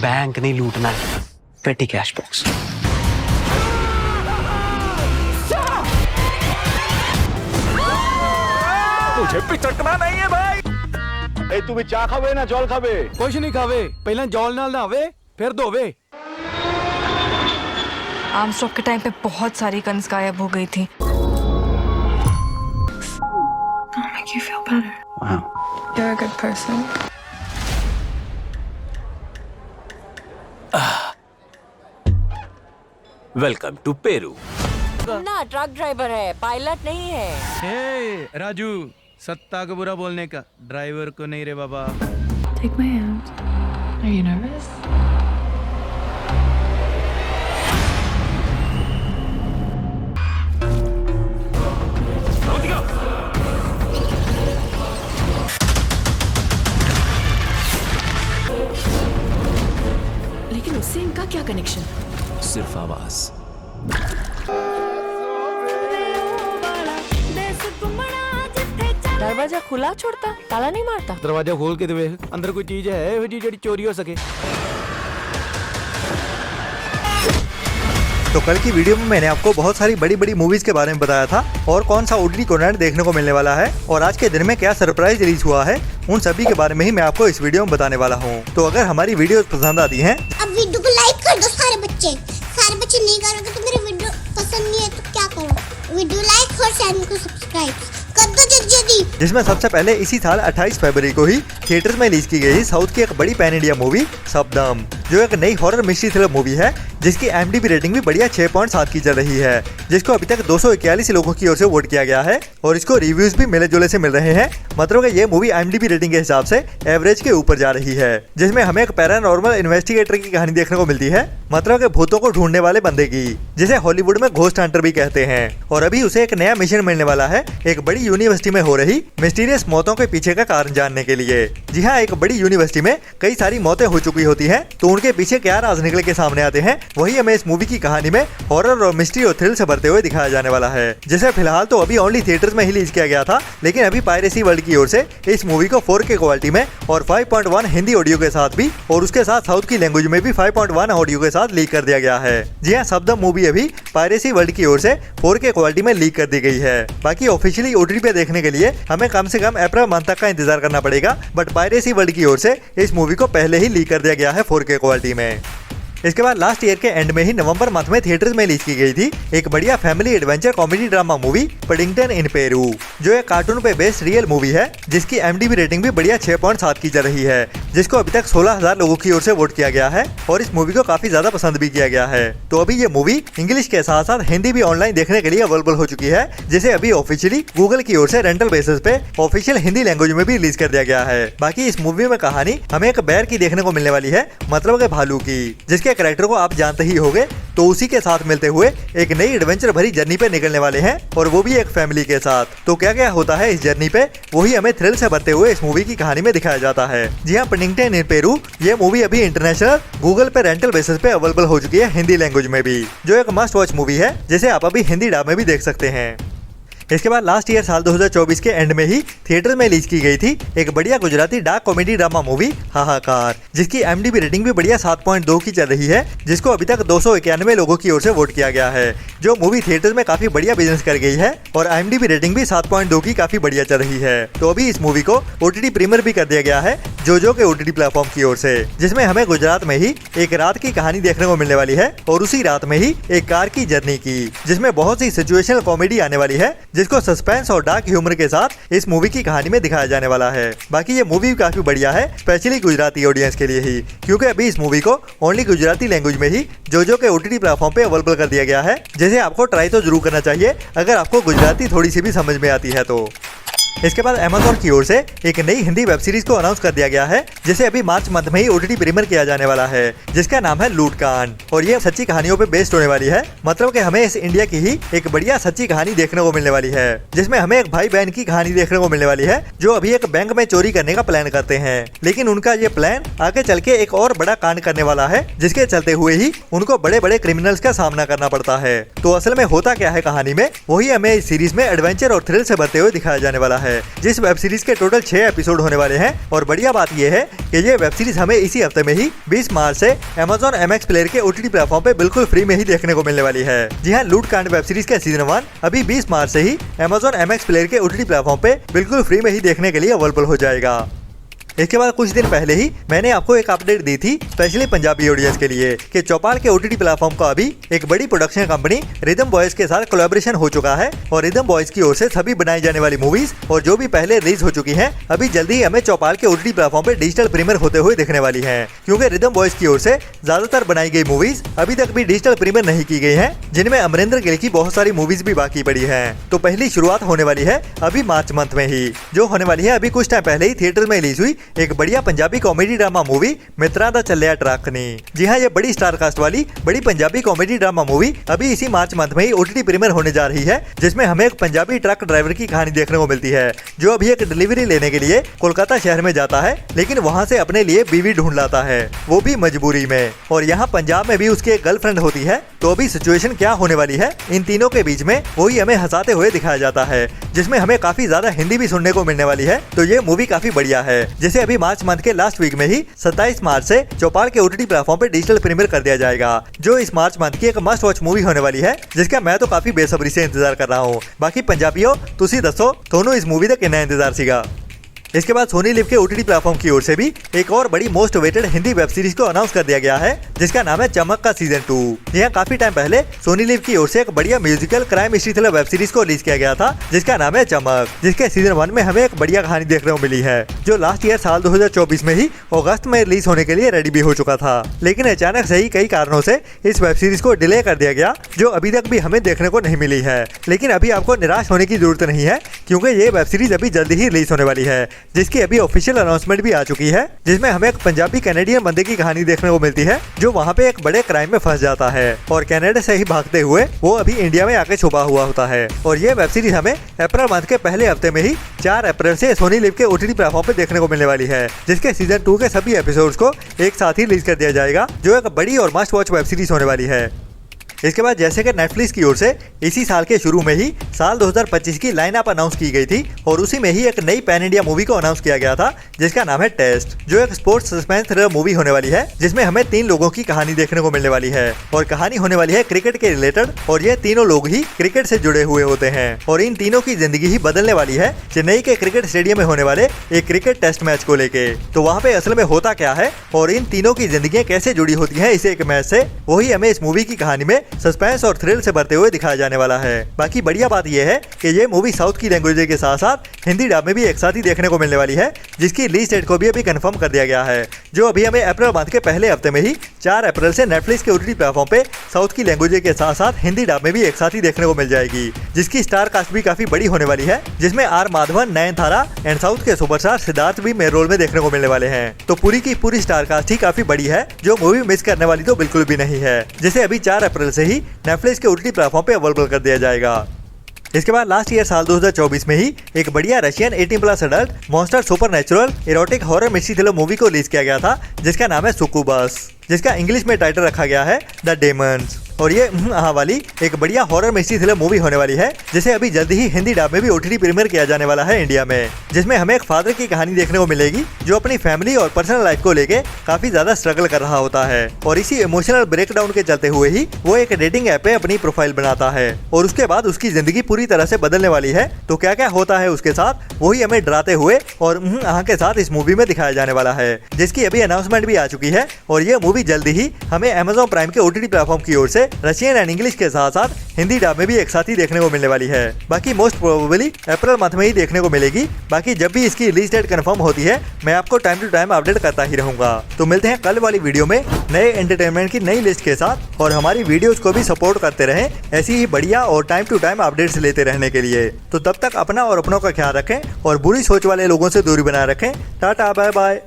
Bank नहीं लूटना है, पेटी कैश बॉक्स। मुझे पिचकना नहीं है भाई। ए तू भी चा खावे ना जल खावे? कुछ नहीं खावे, पहले जल नाल नहावे फिर धोवे। आर्मस्ट्रॉन्ग के टाइम पे बहुत सारी गन्स गायब हो गई थी। I'll make you feel better. Wow. You're a good person. Welcome to Peru. ना ट्रक ड्राइवर है, पायलट नहीं है। हे राजू, सत्ता को बुरा बोलने का, ड्राइवर को नहीं रे बाबा। Take my hand. Are you nervous? लेकिन उससे इनका क्या कनेक्शन? सिर्फ आवाज। दरवाजा खुला छोड़ता, ताला नहीं मारता। दरवाजा खोल के देवे, अंदर कोई चीज है वो जी चोरी हो सके। तो कल की वीडियो में मैंने आपको बहुत सारी बड़ी बड़ी मूवीज के बारे में बताया था और कौन सा ओटीटी कंटेंट देखने को मिलने वाला है और आज के दिन में क्या सरप्राइज रिलीज हुआ है, उन सभी के बारे में ही मैं आपको इस वीडियो में बताने वाला हूँ। तो अगर हमारी वीडियो पसंद आती हैं, अब वीडियो को लाइक कर दो सारे बच्चे नहीं करोगे तो मेरी वीडियो पसंद नहीं है तो क्या करो, वीडियो लाइक और चैनल को सब्सक्राइब कर दो जल्दी। जिसमें सबसे पहले इसी साल 28 फरवरी को ही थिएटर्स में रिलीज की गई साउथ की एक बड़ी पैन इंडिया मूवी शब्दम, जो एक नई हॉरर मिस्ट्री थ्रिलर मूवी है जिसकी IMDb रेटिंग भी बढ़िया 6.7 की चल रही है, जिसको अभी तक 241 लोगों की ओर से वोट किया गया है और इसको रिव्यूज भी मिले जुले से मिल रहे हैं। मतलब कि ये मूवी IMDb रेटिंग के हिसाब से एवरेज के ऊपर जा रही है, जिसमें हमें एक पैरानॉर्मल इन्वेस्टिगेटर की कहानी देखने को मिलती है, मतलब कि भूतों को ढूंढने वाले बंदे की, जिसे हॉलीवुड में घोस्ट हंटर भी कहते हैं। और अभी उसे एक नया मिशन मिलने वाला है एक बड़ी यूनिवर्सिटी में हो रही मिस्टीरियस मौतों के पीछे का कारण जानने के लिए। जी हाँ, एक बड़ी यूनिवर्सिटी में कई सारी मौतें हो चुकी होती हैं, तो उनके पीछे क्या राज निकल के सामने आते हैं, वही हमें इस मूवी की कहानी में हॉरर और मिस्ट्री और थ्रिल से भरते हुए दिखाया जाने वाला है। जिसे फिलहाल तो अभी ओनली थिएटर्स में ही रिलीज किया गया था, लेकिन अभी पायरेसी वर्ल्ड की ओर से इस मूवी को 4K क्वालिटी में और 5.1 हिंदी ऑडियो के साथ भी और उसके साथ साउथ की लैंग्वेज में भी 5.1 ऑडियो के साथ लीक कर दिया गया है। जी हाँ, शब्दम मूवी अभी पायरेसी वर्ल्ड की ओर से 4K क्वालिटी में लीक कर दी गई है। बाकी ऑफिशियली ओटीटी पे देखने के लिए हमें कम से कम अप्रैल मंथ तक का इंतजार करना पड़ेगा, बट पायरेसी वर्ल्ड की ओर से इस मूवी को पहले ही लीक कर दिया गया है 4K क्वालिटी में। इसके बाद लास्ट ईयर के एंड में ही नवंबर मंथ में थिएटर्स में रिलीज की गई थी एक बढ़िया family adventure comedy drama movie Paddington in Peru, जो एक कार्टून पे बेस्ड रियल मूवी है, जिसकी IMDb रेटिंग भी बढ़िया 6.7 की चल रही है, जिसको अभी तक 16,000 लोगों की ओर से वोट किया गया है और इस मूवी को काफी ज्यादा पसंद भी किया गया है। तो अभी ये मूवी इंग्लिश के साथ साथ हिंदी भी ऑनलाइन देखने के लिए अवेलेबल हो चुकी है, जिसे अभी ऑफिशियली गूगल की ओर से रेंटल बेसिस पे ऑफिशियल हिंदी लैंग्वेज में भी रिलीज कर दिया गया है। बाकी इस मूवी में कहानी हमें एक बैर की देखने को मिलने वाली है, मतलब के भालू की, जिसके कैरेक्टर को आप जानते ही होंगे, तो उसी के साथ मिलते हुए एक नई एडवेंचर भरी जर्नी पे निकलने वाले हैं और वो भी एक फैमिली के साथ। तो क्या क्या होता है इस जर्नी पे, वही हमें थ्रिल से भरते हुए इस मूवी की कहानी में दिखाया जाता है। जी हाँ, पडिंगटन इन पेरू ये मूवी अभी इंटरनेशनल गूगल पे रेंटल बेसिस पे अवेलेबल हो चुकी है हिंदी लैंग्वेज में भी, जो एक मस्ट वॉच मूवी है, जिसे आप अभी हिंदी डब में भी देख सकते हैं। इसके बाद लास्ट ईयर साल 2024 के एंड में ही थिएटर में रिलीज की गई थी एक बढ़िया Gujarati dark comedy drama movie हाहाकार, जिसकी IMDb रेटिंग भी बढ़िया 7.2 की चल रही है, जिसको अभी तक 291 लोगों की ओर से वोट किया गया है, जो मूवी थिएटर्स में काफी बढ़िया बिजनेस कर गई है और IMDb रेटिंग भी 7.2 की काफी बढ़िया चल रही है। तो अभी इस मूवी को OTT प्रीमियर भी कर दिया गया है जो के OTT प्लेटफॉर्म की ओर से, जिसमें हमें गुजरात में ही एक रात की कहानी देखने को मिलने वाली है और उसी रात में ही एक कार की जर्नी की, जिसमें बहुत सी सिचुएशनल कॉमेडी आने वाली है, जिसको सस्पेंस और डार्क ह्यूमर के साथ इस मूवी की कहानी में दिखाया जाने वाला है। बाकी ये मूवी काफी बढ़िया है, स्पेशली गुजराती ऑडियंस के लिए ही, क्योंकि अभी इस मूवी को ओनली गुजराती लैंग्वेज में ही जो के OTT प्लेटफॉर्म पे अवेलेबल कर दिया गया है, जिसे आपको ट्राई तो जरूर करना चाहिए अगर आपको गुजराती थोड़ी सी भी समझ में आती है तो। इसके बाद Amazon की ओर से एक नई हिंदी वेब सीरीज को अनाउंस कर दिया गया है, जिसे अभी मार्च मंथ में ही OTT प्रीमियर किया जाने वाला है, जिसका नाम है लूट कांड, और ये सच्ची कहानियों पे बेस्ड होने वाली है। मतलब कि हमें इस इंडिया की ही एक बढ़िया सच्ची कहानी देखने को मिलने वाली है, जिसमें हमें एक भाई बहन की कहानी देखने को मिलने वाली है, जो अभी एक बैंक में चोरी करने का प्लान करते हैं, लेकिन उनका ये प्लान आगे चल के एक और बड़ा कांड करने वाला है, जिसके चलते हुए ही उनको बड़े बड़े क्रिमिनल्स का सामना करना पड़ता है। तो असल में होता क्या है कहानी में, वही हमें इस सीरीज में एडवेंचर और थ्रिल से भरते हुए दिखाया जाने वाला है, जिस वेब सीरीज के टोटल 6 एपिसोड होने वाले हैं। और बढ़िया बात यह है कि ये वेब सीरीज हमें इसी हफ्ते में ही 20 मार्च से Amazon MX प्लेयर के OTT प्लेटफॉर्म पे बिल्कुल फ्री में ही देखने को मिलने वाली है। जी हाँ, लूट कांड वेब सीरीज का सीजन 1 अभी 20 मार्च से ही Amazon MX प्लेयर के OTT प्लेटफॉर्म पे बिल्कुल फ्री में ही देखने के लिए अवेलेबल हो जाएगा। इसके बाद कुछ दिन पहले ही मैंने आपको एक अपडेट दी थी स्पेशली पंजाबी ऑडियंस के लिए कि चौपाल के OTT प्लेटफॉर्म का अभी एक बड़ी प्रोडक्शन कंपनी रिदम बॉयज के साथ कोलैबोरेशन हो चुका है और रिदम बॉयज की ओर से सभी बनाई जाने वाली मूवीज और जो भी पहले रिलीज हो चुकी हैं अभी जल्दी ही हमें चौपाल के OTT प्लेटफॉर्म पे डिजिटल प्रीमियर होते हुए दिखने वाली है, क्योंकि रिदम बॉयज की ओर से ज्यादातर बनाई गई मूवीज अभी तक भी डिजिटल प्रीमियर नहीं की गई है, जिनमें अमरिंदर गिल की बहुत सारी मूवीज भी बाकी पड़ी है। तो पहली शुरुआत होने वाली है अभी मार्च मंथ में ही, जो होने वाली है अभी कुछ टाइम पहले ही थिएटर में रिलीज हुई एक बढ़िया पंजाबी कॉमेडी ड्रामा मूवी मित्रा दा चलिया ट्रकनी। जी हाँ, ये बड़ी स्टार कास्ट वाली बड़ी पंजाबी कॉमेडी ड्रामा मूवी अभी इसी मार्च मंथ में ही OTT प्रीमियर होने जा रही है, जिसमें हमें एक पंजाबी ट्रक ड्राइवर की कहानी देखने को मिलती है जो अभी एक डिलीवरी लेने के लिए कोलकाता शहर में जाता है, लेकिन वहाँ से अपने लिए बीवी ढूंढ लाता है, वो भी मजबूरी में। और यहाँ पंजाब में भी उसकी एक गर्लफ्रेंड होती है, तो अभी सिचुएशन क्या होने वाली है इन तीनों के बीच में वही हमें हंसाते हुए दिखाया जाता है, जिसमें हमें काफी ज्यादा हिंदी भी सुनने को मिलने वाली है। तो ये मूवी काफी बढ़िया है, जिसे अभी मार्च मंथ के लास्ट वीक में ही 27 मार्च से चौपाल के OTT प्लेटफॉर्म पे डिजिटल प्रीमियर कर दिया जाएगा, जो इस मार्च मंथ की एक मस्ट वॉच मूवी होने वाली है, जिसका मैं तो काफी बेसब्री से इंतजार कर रहा हूँ। बाकी पंजाबियों तुसी दसो दोनों इस मूवी का कितना इंतजार सीगा। इसके बाद सोनी लिव के OTT प्लेटफॉर्म की ओर से भी एक और बड़ी most waited Hindi web series को अनाउंस कर दिया गया है, जिसका नाम है चमक का सीजन 2। यहाँ काफी टाइम पहले सोनी लिव की ओर से एक बढ़िया musical crime history thriller web series को रिलीज किया गया था, जिसका नाम है चमक, जिसके सीजन 1 में हमें एक बढ़िया कहानी देखने को मिली है, जो लास्ट ईयर साल 2024 में ही अगस्त में रिलीज होने के लिए रेडी भी हो चुका था। लेकिन अचानक से ही कई कारणों से इस वेब सीरीज को डिले कर दिया गया, जो अभी तक भी हमें देखने को नहीं मिली है। लेकिन अभी आपको निराश होने की जरूरत नहीं है, क्योंकि ये वेब सीरीज अभी जल्दी ही रिलीज होने वाली है, जिसकी अभी ऑफिशियल अनाउंसमेंट भी आ चुकी है, जिसमें हमें एक पंजाबी कैनेडियन बंदे की कहानी देखने को मिलती है, जो वहाँ पे एक बड़े क्राइम में फंस जाता है और कनाडा से ही भागते हुए वो अभी इंडिया में आके छुपा हुआ होता है। और ये वेब सीरीज हमें अप्रैल मंथ के पहले हफ्ते में ही 4 अप्रैल से सोनी लिव के OTT प्लेटफॉर्म पे देखने को मिलने वाली है, जिसके सीजन 2 के सभी एपिसोड्स को एक साथ ही रिलीज कर दिया जाएगा, जो एक बड़ी और मस्ट वॉच वेब सीरीज होने वाली है। इसके बाद जैसे कि नेटफ्लिक्स की ओर से इसी साल के शुरू में ही साल 2025 की लाइनअप अनाउंस की गई थी और उसी में ही एक नई पैन इंडिया मूवी को अनाउंस किया गया था, जिसका नाम है टेस्ट, जो एक स्पोर्ट्स सस्पेंस थ्रिलर मूवी होने वाली है, जिसमें हमें 3 लोगों की कहानी देखने को मिलने वाली है और कहानी होने वाली है क्रिकेट के रिलेटेड और ये तीनों लोग ही क्रिकेट से जुड़े हुए होते हैं और इन तीनों की जिंदगी ही बदलने वाली है चेन्नई के क्रिकेट स्टेडियम में होने वाले एक क्रिकेट टेस्ट मैच को लेके। तो वहाँ पे असल में होता क्या है और इन तीनों की जिंदगी कैसे जुड़ी होती है इस एक मैच से, वही हमें इस मूवी की कहानी में सस्पेंस और से भरते हुए दिखाया जाने वाला है। बाकी बढ़िया बात यह है कि ये मूवी साउथ की लैंग्वेज के साथ साथ हिंदी डब में भी एक साथ ही देखने को मिलने वाली है, जिसकी रिलीज डेट को भी अभी कंफर्म कर दिया गया है, जो अभी हमें अप्रैल मंथ के पहले हफ्ते में ही 4 अप्रैल से नेटफ्लिक्स के OTT प्लेटफॉर्म पे साउथ की लैंग्वेज के साथ साथ हिंदी डब में भी एक साथ ही देखने को मिल जाएगी, जिसकी स्टार कास्ट भी काफी बड़ी होने वाली है, जिसमें R Madhavan, Nayanthara and south के सुपरस्टार सिद्धार्थ भी मेन रोल में देखने को मिलने वाले हैं। तो पूरी की पूरी स्टार कास्ट ही काफी बड़ी है, जो मूवी मिस करने वाली तो बिल्कुल भी नहीं है, जिसे अभी 4 अप्रैल से ही नेटफ्लिक्स के OTT प्लेटफॉर्म पे अवेलेबल कर दिया जाएगा। इसके बाद लास्ट ईयर साल 2024 में ही एक बढ़िया Russian 18+ adult monster supernatural erotic horror mystery thriller movie को रिलीज किया गया था, जिसका नाम है सुकुबस, जिसका इंग्लिश में टाइटल रखा गया है द डेमन्स। और ये वाली एक बढ़िया हॉरर मिस्ट्री थ्रिलर मूवी होने वाली है, जिसे अभी जल्दी ही हिंदी डब में भी OTT प्रीमियर किया जाने वाला है इंडिया में, जिसमें हमें एक फादर की कहानी देखने को मिलेगी, जो अपनी फैमिली और पर्सनल लाइफ को लेके काफी ज्यादा स्ट्रगल कर रहा होता है और इसी इमोशनल ब्रेकडाउन के चलते हुए ही वो एक डेटिंग ऐप पे अपनी प्रोफाइल बनाता है और उसके बाद उसकी जिंदगी पूरी तरह से बदलने वाली है। तो क्या क्या होता है उसके साथ वही हमें डराते हुए और के साथ इस मूवी में दिखाया जाने वाला है, जिसकी अभी अनाउंसमेंट भी आ चुकी है और ये मूवी जल्दी ही हमें Amazon प्राइम के OTT प्लेटफॉर्म की ओर से रशियन एंड इंग्लिश के साथ साथ हिंदी डब में भी एक साथ ही देखने को मिलने वाली है। बाकी मोस्ट प्रोबेबली अप्रैल मंथ में ही देखने को मिलेगी। बाकी जब भी इसकी रिलीज डेट कंफर्म होती है मैं आपको टाइम टू टाइम अपडेट करता ही रहूंगा। तो मिलते हैं कल वाली वीडियो में नए एंटरटेनमेंट की नई लिस्ट के साथ, और हमारी वीडियोस को भी सपोर्ट करते रहें ऐसी ही बढ़िया और टाइम टू टाइम अपडेट्स लेते रहने के लिए। तो तब तक अपना और अपनों का ख्याल रखें और बुरी सोच वाले लोगों से दूरी बनाए रखें। Tata, bye bye.